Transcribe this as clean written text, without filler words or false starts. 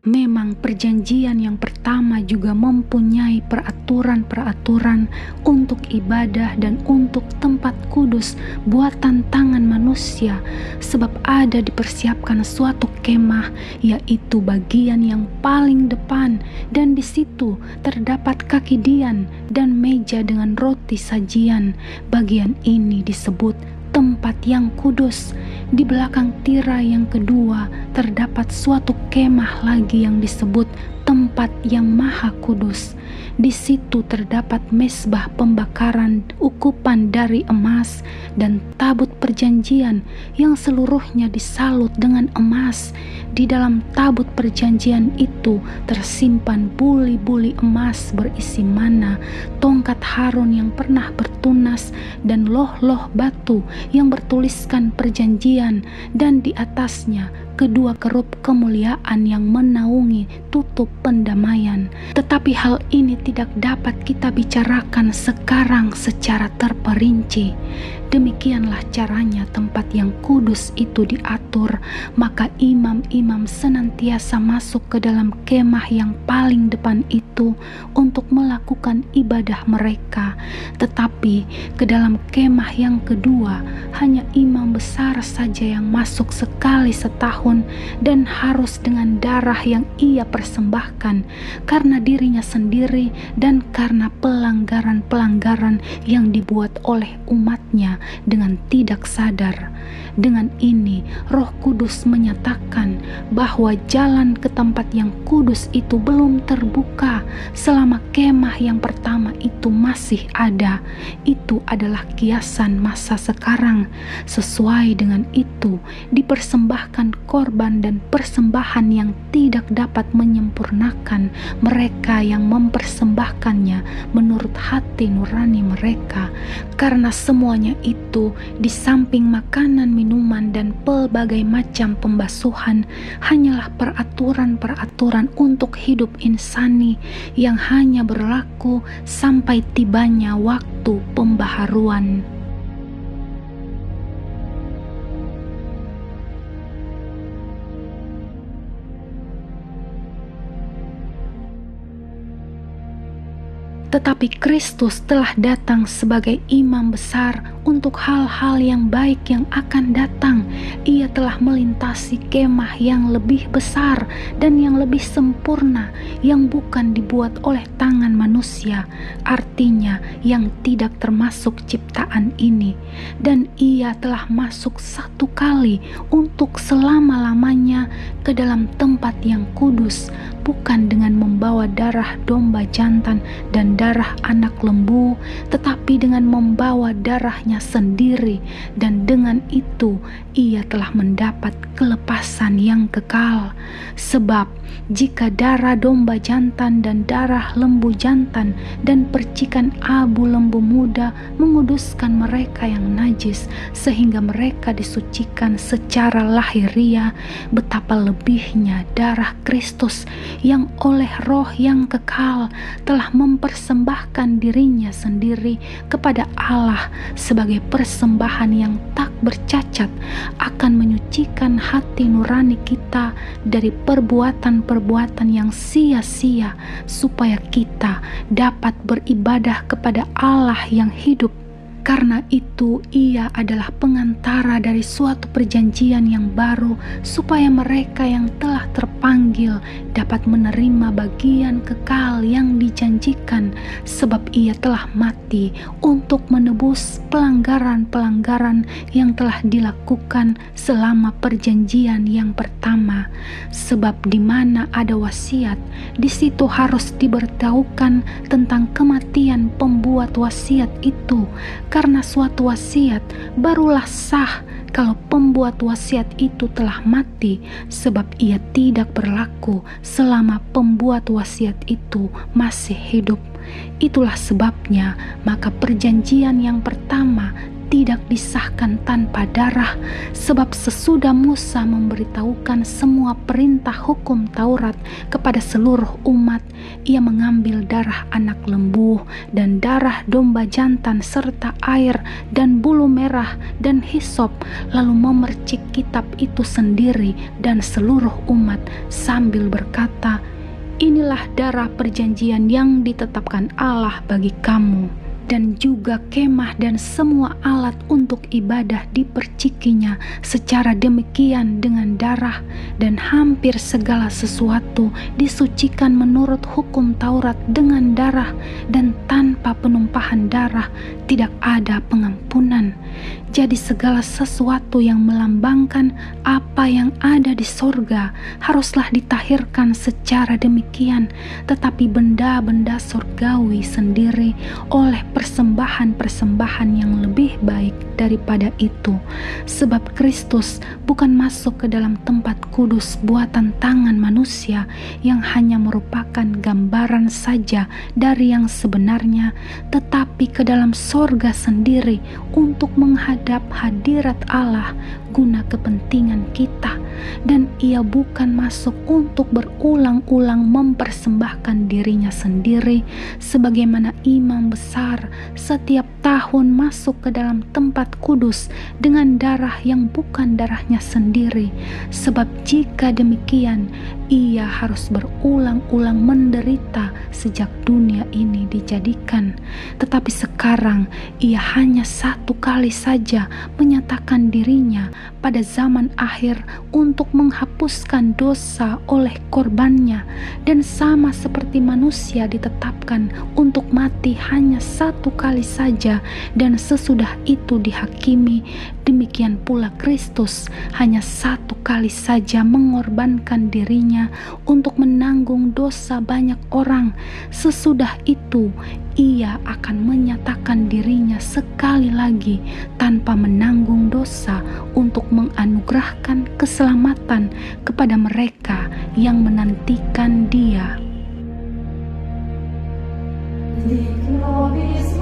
Memang perjanjian yang pertama juga mempunyai peraturan-peraturan untuk ibadah dan untuk tempat kudus buatan tangan manusia, sebab ada dipersiapkan suatu kemah, yaitu bagian yang paling depan, dan di situ terdapat kaki dian dan meja dengan roti sajian. Bagian ini disebut tempat yang kudus. Di belakang tirai yang kedua terdapat suatu kemah lagi yang disebut tempat yang maha kudus. Di situ terdapat mezbah pembakaran ukupan dari emas dan tabut perjanjian yang seluruhnya disalut dengan emas. Di dalam tabut perjanjian itu tersimpan buli-buli emas berisi mana, tongkat Harun yang pernah bertunas, dan loh-loh batu yang bertuliskan perjanjian, dan di atasnya kedua kerup kemuliaan yang menaungi tutup pendamaian. Tetapi hal ini tidak dapat kita bicarakan sekarang secara terperinci. Demikianlah caranya tempat yang kudus itu diatur. Maka imam-imam senantiasa masuk ke dalam kemah yang paling depan itu untuk melakukan ibadah mereka. Tetapi ke dalam kemah yang kedua hanya imam besar saja yang masuk sekali setahun, dan harus dengan darah yang ia persembahkan karena dirinya sendiri dan karena pelanggaran-pelanggaran yang dibuat oleh umatnya dengan tidak sadar. Dengan ini Roh Kudus menyatakan bahwa jalan ke tempat yang kudus itu belum terbuka selama kemah yang pertama itu masih ada. Itu adalah kiasan masa sekarang. Sesuai dengan itu dipersembahkan korban dan persembahan yang tidak dapat menyempurnakan mereka yang mempersembahkannya menurut hati nurani mereka, karena semuanya itu di samping makanan, minuman, dan pelbagai macam pembasuhan hanyalah peraturan-peraturan untuk hidup insani yang hanya berlaku sampai tibanya waktu pembaharuan. Tetapi Kristus telah datang sebagai imam besar untuk hal-hal yang baik yang akan datang. Ia telah melintasi kemah yang lebih besar dan yang lebih sempurna, yang bukan dibuat oleh tangan manusia, artinya yang tidak termasuk ciptaan ini. Dan ia telah masuk satu kali untuk selama-lamanya ke dalam tempat yang kudus, bukan dengan membawa darah domba jantan dan darah anak lembu, tetapi dengan membawa darahnya sendiri, dan dengan itu ia telah mendapat kelepasan yang kekal. Sebab jika darah domba jantan dan darah lembu jantan dan percikan abu lembu muda menguduskan mereka yang najis sehingga mereka disucikan secara lahiriah, betapa lebihnya darah Kristus yang oleh Roh yang kekal telah mempersembahkan dirinya sendiri kepada Allah sebagai persembahan yang tak bercacat, akan menyucikan hati nurani kita dari perbuatan-perbuatan yang sia-sia, supaya kita dapat beribadah kepada Allah yang hidup. Karena itu ia adalah pengantara dari suatu perjanjian yang baru, supaya mereka yang telah terpanggil dapat menerima bagian kekal yang dijanjikan, sebab ia telah mati untuk menebus pelanggaran-pelanggaran yang telah dilakukan selama perjanjian yang pertama. Sebab di mana ada wasiat, di situ harus diberitahukan tentang kematian pembuat wasiat itu, karena suatu wasiat barulah sah kalau pembuat wasiat itu telah mati, sebab ia tidak berlaku selama pembuat wasiat itu masih hidup. Itulah sebabnya maka perjanjian yang pertama tidak disahkan tanpa darah, sebab sesudah Musa memberitahukan semua perintah hukum Taurat kepada seluruh umat, ia mengambil darah anak lembu dan darah domba jantan serta air dan bulu merah dan hisop, lalu memercik kitab itu sendiri dan seluruh umat sambil berkata, "Inilah darah perjanjian yang ditetapkan Allah bagi kamu." Dan juga kemah dan semua alat untuk ibadah dipercikinya secara demikian dengan darah, dan hampir segala sesuatu disucikan menurut hukum Taurat dengan darah, dan tanpa penumpahan darah tidak ada pengampunan. Jadi segala sesuatu yang melambangkan apa yang ada di sorga haruslah ditahirkan secara demikian, tetapi benda-benda sorgawi sendiri oleh persembahan-persembahan yang lebih baik daripada itu. Sebab Kristus bukan masuk ke dalam tempat kudus buatan tangan manusia yang hanya merupakan gambaran saja dari yang sebenarnya, tetapi ke dalam sorga sendiri untuk menghadap hadirat Allah guna kepentingan kita. Dan ia bukan masuk untuk berulang-ulang mempersembahkan dirinya sendiri sebagaimana imam besar setiap tahun masuk ke dalam tempat kudus dengan darah yang bukan darahnya sendiri. Sebab jika demikian, ia harus berulang-ulang menderita sejak dunia ini dijadikan. Tetapi sekarang ia hanya satu kali saja menyatakan dirinya pada zaman akhir untuk menghapuskan dosa oleh korbannya, dan sama seperti manusia ditetapkan untuk mati hanya satu kali saja dan sesudah itu dihakimi, demikian pula Kristus hanya satu kali saja mengorbankan dirinya untuk menanggung dosa banyak orang. Sesudah itu ia akan menyatakan dirinya sekali lagi tanpa menanggung dosa untuk menganugerahkan keselamatan kepada mereka yang menantikan Dia. Dignobis